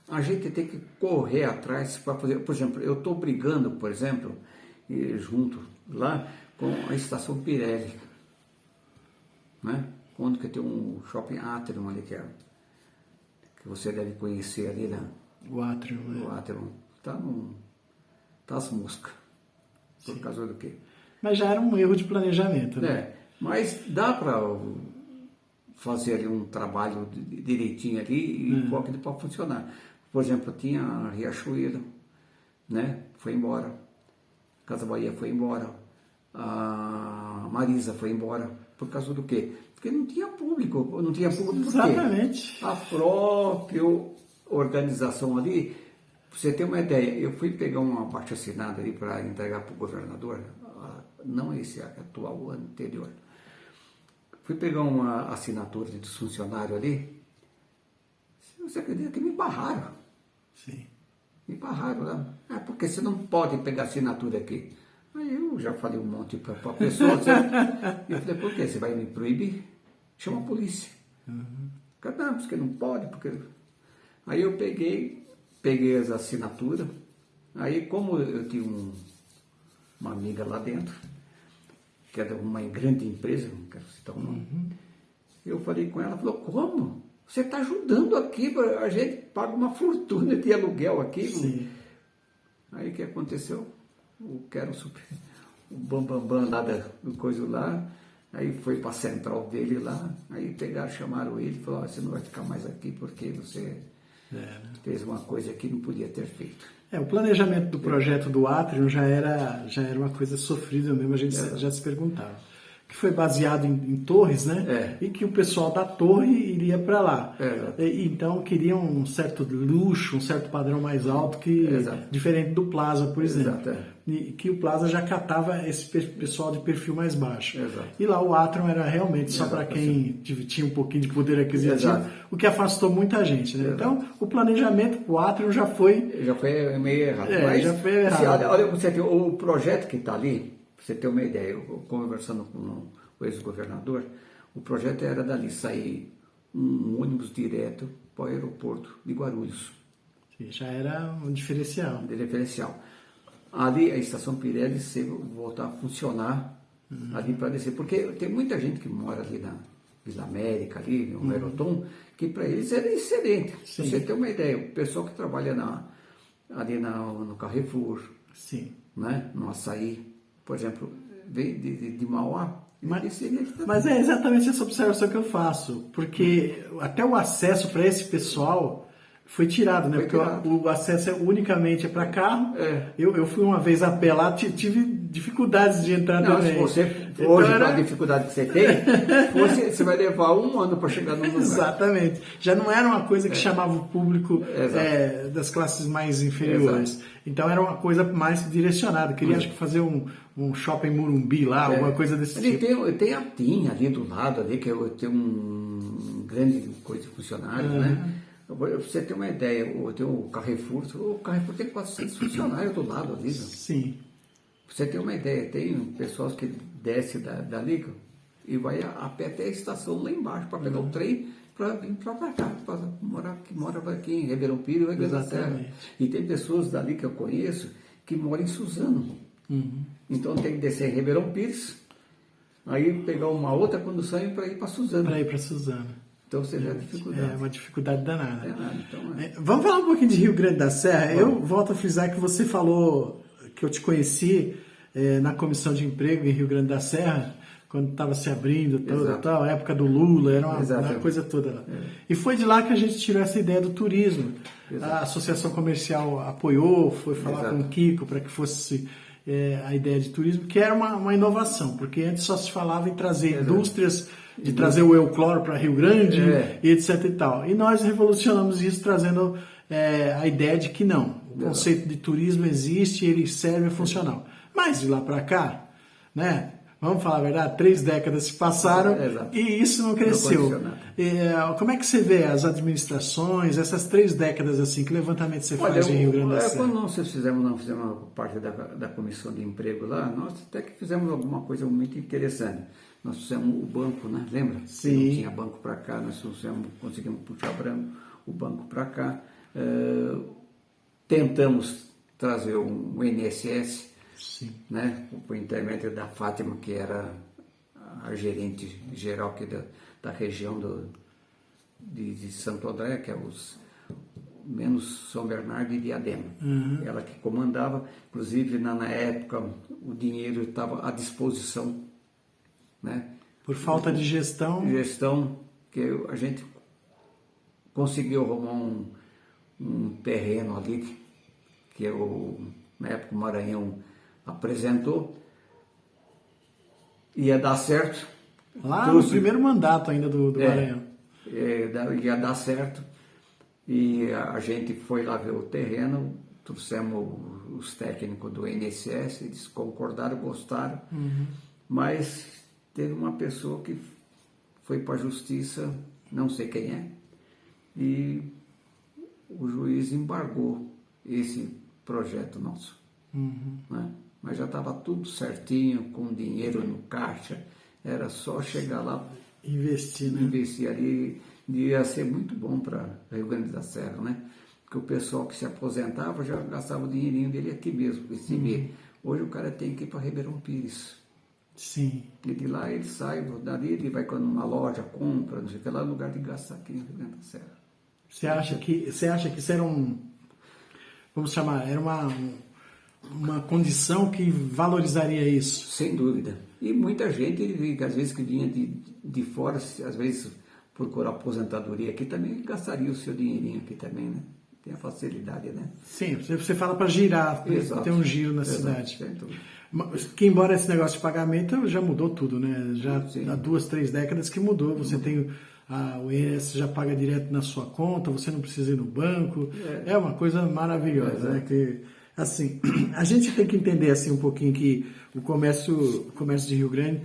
a gente tem que correr atrás para fazer. Por exemplo, eu estou brigando, por exemplo, junto lá com a estação Pirelli, né? Quando que tem um shopping Atrium ali que você deve conhecer ali, né? O Atrium. O Atrium está as moscas. Por causa do quê? Mas já era um erro de planejamento, né? Mas dá para fazer ali um trabalho direitinho ali e colocar para funcionar. Por exemplo, tinha a Riachuelo, né? Foi embora. Casa Bahia foi embora. A Marisa foi embora. Por causa do quê? Porque não tinha público. Não tinha público. Exatamente. A própria organização ali, pra você ter uma ideia, eu fui pegar um abaixo-assinado ali para entregar para o governador, não esse atual, o anterior. Fui pegar uma assinatura dos funcionários ali, você acredita que me barraram? Sim. Me barraram lá. Porque você não pode pegar assinatura aqui. Aí eu já falei um monte para a pessoa. Eu falei, por quê? Você vai me proibir? Chama a polícia. Não, porque não pode, porque... Aí eu peguei as assinaturas, aí como eu tinha uma amiga lá dentro, que era uma grande empresa, não quero citar o nome, eu falei com ela, falou, como? Você está ajudando aqui, a gente paga uma fortuna de aluguel aqui. Sim. Aí o que aconteceu? O bambambam lá do coisa lá, aí foi para a central dele lá, aí chamaram ele e falaram, você não vai ficar mais aqui porque você... fez uma coisa que não podia ter feito. O planejamento do projeto do Atrium já era uma coisa sofrida mesmo, a gente já se perguntava. que foi baseado em torres, né? E que o pessoal da torre iria para lá. Então queriam um certo luxo, um certo padrão mais alto, que diferente do Plaza, por exemplo. E que o Plaza já catava esse pessoal de perfil mais baixo. E lá o Atrium era realmente só para quem tinha um pouquinho de poder aquisitivo, o que afastou muita gente, né? Então o planejamento para o Atrium já foi meio errado. Já foi errado. Olha, você tem o projeto que está ali, para você ter uma ideia, eu conversando com o ex-governador, o projeto era dali sair um ônibus direto para o aeroporto de Guarulhos. Já era um diferencial. Ali a estação Pirelli voltar a funcionar ali para descer, porque tem muita gente que mora ali na Vila América, ali no Aeroton, que para eles era excelente. Pra você ter uma ideia, o pessoal que trabalha ali no Carrefour, né, no Açaí, por exemplo, veio de Mauá. Mas é exatamente essa observação que eu faço, porque até o acesso para esse pessoal foi tirado, né? Porque o acesso unicamente para carro. Eu fui uma vez a pé lá, tive dificuldades de entrar também. Se você hoje, com a dificuldade que você tem, você vai levar um ano para chegar no lugar. Exatamente. Já não era uma coisa que chamava o público das classes mais inferiores. Então era uma coisa mais direcionada. Queria, acho que, fazer um shopping Morumbi lá, alguma coisa desse tipo. Tem a TIM ali do lado, ali, que tem um grande coisa de funcionário, né? Pra você ter uma ideia, tem o Carrefour tem 400 funcionários do lado ali. Sim. Pra você ter uma ideia, tem pessoas que descem dali e vai a pé até a estação lá embaixo para pegar o trem para vir para cá, que mora aqui em Ribeirão Pires e Rio Grande da Serra. E tem pessoas dali que eu conheço que moram em Suzano. Então tem que descer em Ribeirão Pires, aí pegar uma outra condução para ir para Suzano. Então você vê a dificuldade. É uma dificuldade danada. Então, vamos falar um pouquinho de Rio Grande da Serra. Eu volto a frisar que você falou que eu te conheci na Comissão de Emprego em Rio Grande da Serra, quando estava se abrindo, a época do Lula, era uma coisa toda lá. E foi de lá que a gente tirou essa ideia do turismo. A Associação Comercial apoiou, foi falar com o Kiko para que fosse a ideia de turismo, que era uma inovação, porque antes só se falava em trazer indústrias, de trazer o Eucloro para Rio Grande, e etc e tal. E nós revolucionamos isso trazendo a ideia de que não, o conceito de turismo existe, ele serve, é funcional. Mas de lá para cá, né? Vamos falar a verdade, 3 décadas se passaram e isso não cresceu. Como é que você vê as administrações, essas 3 décadas assim, que levantamento você faz em Rio Grande do Sul? Quando nós fizemos parte da comissão de emprego lá, nós até que fizemos alguma coisa muito interessante. Nós fizemos o banco, né? Lembra? Sim. Não tinha banco para cá, nós conseguimos puxar o banco para cá. Tentamos trazer um INSS, né, por intermédio da Fátima, que era a gerente geral aqui da região de Santo André, que é menos São Bernardo e Diadema. Ela que comandava, inclusive na época o dinheiro estava à disposição, né? Por falta de gestão, que a gente conseguiu arrumar um terreno ali, que na época o Maranhão apresentou, ia dar certo. Lá no primeiro mandato ainda do Maranhão. Ia dar certo. E a gente foi lá ver o terreno, trouxemos os técnicos do INSS, eles concordaram, gostaram, mas teve uma pessoa que foi para a justiça, não sei quem é, e o juiz embargou esse projeto nosso. Né? Mas já estava tudo certinho, com dinheiro no caixa, era só chegar lá, investir ali, ia ser muito bom para Rio Grande da Serra, né? Porque o pessoal que se aposentava já gastava o dinheirinho dele aqui mesmo, Hoje o cara tem que ir para Ribeirão Pires. Sim. E de lá ele sai, dali ele vai numa loja, compra, não sei o que lá, no lugar de gastar aqui em Rio Grande da Serra. Você acha que isso era vamos chamar, era uma condição que valorizaria isso? Sem dúvida. E muita gente, às vezes, que vinha de fora, às vezes procurar aposentadoria aqui também, gastaria o seu dinheirinho aqui também, né? tem a facilidade, né? Sim, você fala para girar, ter um giro na cidade. Que embora esse negócio de pagamento já mudou tudo, né? Já há 2, 3 décadas que mudou. Você tem o INSS já paga direto na sua conta, você não precisa ir no banco. É uma coisa maravilhosa, né? Que, assim, a gente tem que entender assim um pouquinho que o comércio de Rio Grande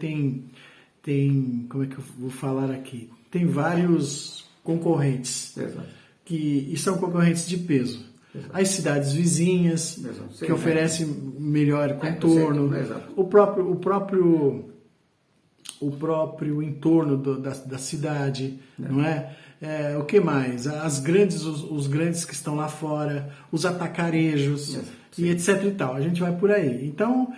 tem, como é que eu vou falar aqui? Tem vários concorrentes e são concorrentes de peso. As cidades vizinhas, que oferecem melhor contorno, o próprio entorno da cidade, não é? O que mais? Os grandes que estão lá fora, os atacarejos, e etc e tal. A gente vai por aí. Então,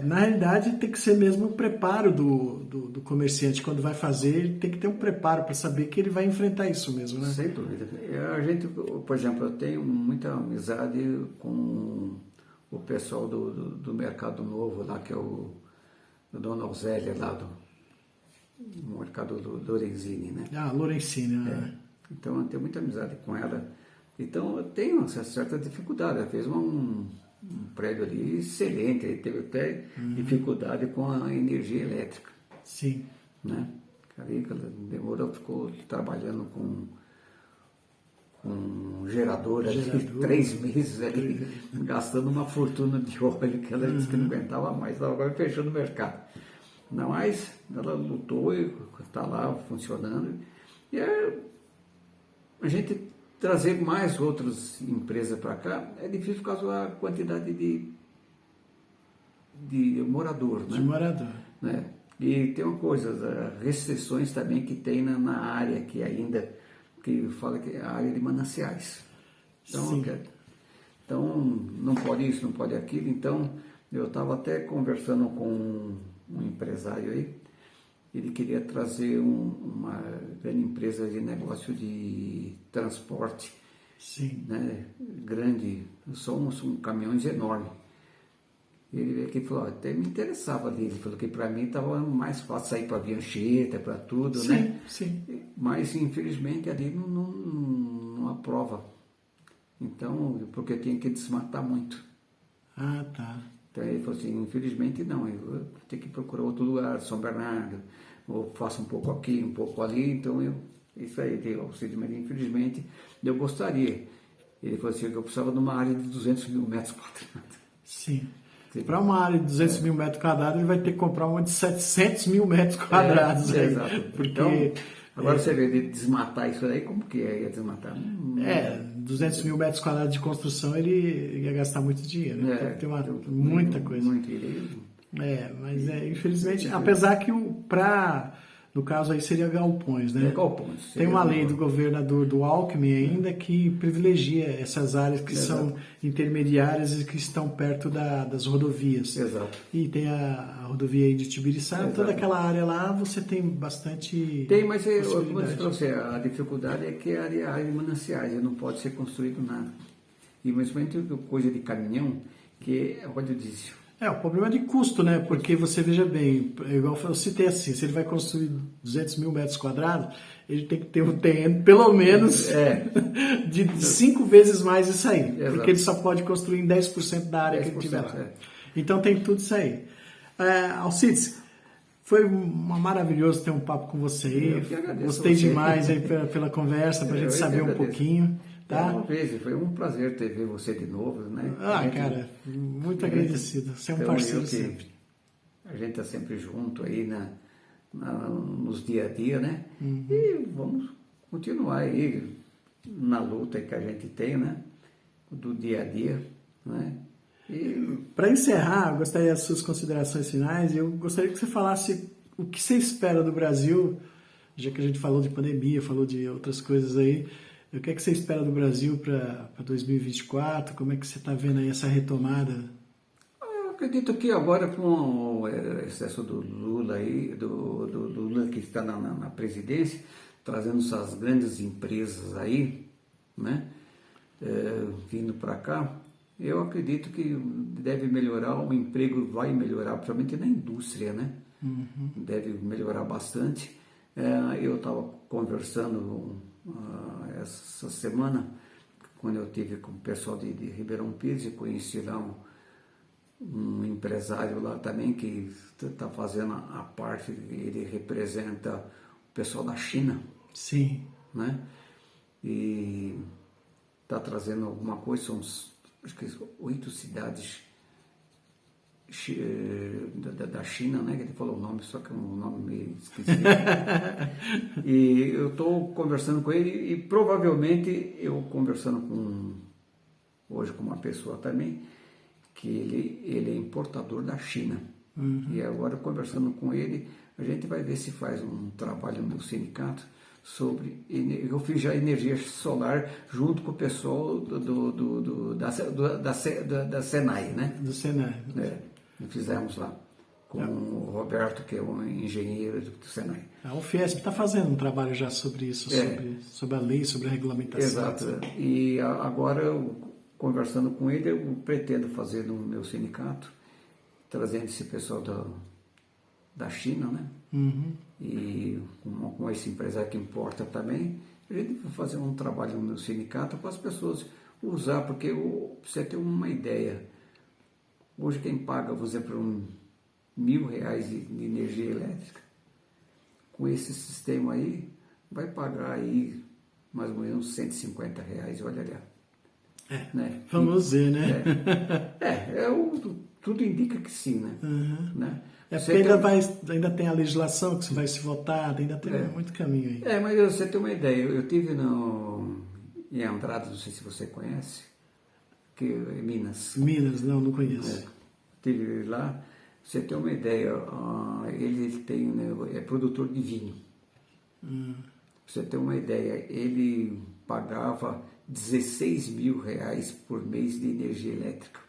na realidade, tem que ser mesmo o preparo do comerciante. Quando vai fazer, tem que ter um preparo para saber que ele vai enfrentar isso mesmo, né? Sem dúvida. A gente, por exemplo, eu tenho muita amizade com o pessoal do Mercado Novo, lá, que é o Dona Osélia, lá do Mercado do Lorenzini, né? Lorenzini, né? Então, eu tenho muita amizade com ela. Então, eu tenho uma certa dificuldade. Ela fez um prédio ali excelente, ele teve até dificuldade com a energia elétrica. Sim. Né? Ali, ela demorou, ficou trabalhando com gerador ali, 3 meses ali, gastando uma fortuna de óleo que ela disse que não aguentava mais, estava agora fechando o mercado. Não, mas ela lutou e está lá funcionando. E a gente trazer mais outras empresas para cá é difícil por causa da quantidade de morador, né? De morador. Né? E tem uma coisa, restrições também que tem na área que ainda, que fala que é a área de mananciais. Então não pode isso, não pode aquilo. Então, eu estava até conversando com um empresário aí, ele queria trazer uma grande empresa de negócio de transporte, né, grande, somos caminhões enormes. Ele aqui falou, até me interessava ali, ele falou que para mim estava mais fácil sair para Biancheta, para tudo, né? Sim. Mas infelizmente ali não aprova. Então, porque eu tinha que desmatar muito. Ah, tá. Então ele falou assim, infelizmente não, eu vou ter que procurar outro lugar, São Bernardo, ou faço um pouco aqui, um pouco ali, então isso aí, mas infelizmente eu gostaria. Ele falou assim, que eu precisava de uma área de 200 mil metros quadrados. Sim. Para uma área de 200 mil metros quadrados, ele vai ter que comprar uma de 700 mil metros quadrados. Exato. Porque, então, agora você vê, de desmatar isso aí, como que ia desmatar? 200 mil metros quadrados de construção, ele ia gastar muito dinheiro. Né? Tem que ter muita coisa. Muito. Mas infelizmente, apesar que no caso aí seria galpões, né? Galpões. Tem uma lei do governador do Alckmin ainda que privilegia essas áreas que são intermediárias e que estão perto das rodovias. Exato. E tem a rodovia aí de Tibiriçá, toda aquela área lá você tem bastante. Tem, mas como eu disse para você, a dificuldade é que a área de mananciais, não pode ser construído nada. E principalmente coisa de caminhão, que é óleo diesel. O problema é de custo, né? Porque você veja bem, igual eu citei assim, se ele vai construir 200 mil metros quadrados, ele tem que ter um terreno pelo menos de 5 vezes mais isso aí. Exato. Porque ele só pode construir em 10% da área que ele tiver lá. Então tem tudo isso aí. Alcides, foi maravilhoso ter um papo com você aí. Gostei demais aí pela conversa, para a gente saber um pouquinho. Tá? Foi um prazer ver você de novo, né? Cara, muito agradecido. Você é um parceiro sempre. A gente está sempre junto aí nos dia a dia, né? E vamos continuar aí na luta que a gente tem, né? Do dia a dia, né? Para encerrar, eu gostaria das suas considerações finais. Eu gostaria que você falasse o que você espera do Brasil, já que a gente falou de pandemia, falou de outras coisas aí. O que é que você espera do Brasil para 2024? Como é que você está vendo aí essa retomada? Eu acredito que agora com o excesso do Lula aí, do Lula que está na presidência, trazendo essas grandes empresas aí, né, vindo para cá, eu acredito que deve melhorar, o emprego vai melhorar, principalmente na indústria, né? Deve melhorar bastante. Eu estava conversando essa semana quando eu tive com o pessoal de Ribeirão Pires e conheci lá um empresário lá também que está fazendo a parte, ele representa o pessoal da China. Sim. Né? E está trazendo alguma coisa, são acho que 8 cidades da China, né? Que ele falou o nome, só que é um nome meio esquisito. E eu estou conversando com ele e provavelmente eu conversando hoje com uma pessoa também, que ele é importador da China. E agora conversando com ele, a gente vai ver se faz um trabalho no meu sindicato sobre, eu fiz já energia solar junto com o pessoal da Senai, né? Do Senai. Fizemos lá com o Roberto, que é um engenheiro do Senai. O Fiesp está fazendo um trabalho já sobre isso, sobre a lei, sobre a regulamentação. Exato. E agora, conversando com ele, eu pretendo fazer no meu sindicato, trazendo esse pessoal da China, né? E com esse empresário que importa também, a gente vai fazer um trabalho no meu sindicato para as pessoas usar, porque você tem uma ideia. Hoje quem paga, por exemplo, R$1.000 de energia elétrica, com esse sistema aí, vai pagar aí mais ou menos R$150, olha ali. Né? Vamos ver, né? Tudo indica que sim, né? Né? Porque ainda tem a legislação que vai se votar, ainda tem muito caminho aí. Mas você tem uma ideia, eu estive em Andradas, não sei se você conhece, que é Minas. Minas, não conheço. Estive lá, você tem uma ideia, ele tem, né, é produtor de vinho. Você tem uma ideia, ele pagava R$16.000 por mês de energia elétrica.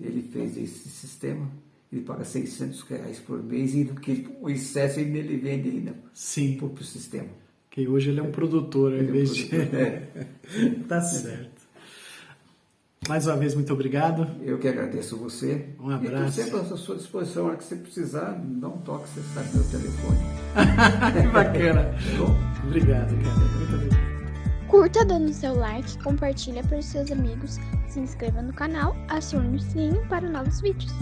Ele fez esse sistema, ele paga R$600 por mês e o excesso ele vende ainda para o sistema. Que hoje ele é um produtor, ao invés de... Tá certo. Mais uma vez, muito obrigado. Eu que agradeço você. Um abraço. E estou sempre à sua disposição. A hora que você precisar, dá um toque, você sabe meu telefone. Que bacana. Obrigado, cara. Muito obrigado. Curta dando seu like, compartilha para os seus amigos, se inscreva no canal, acione o sininho para novos vídeos.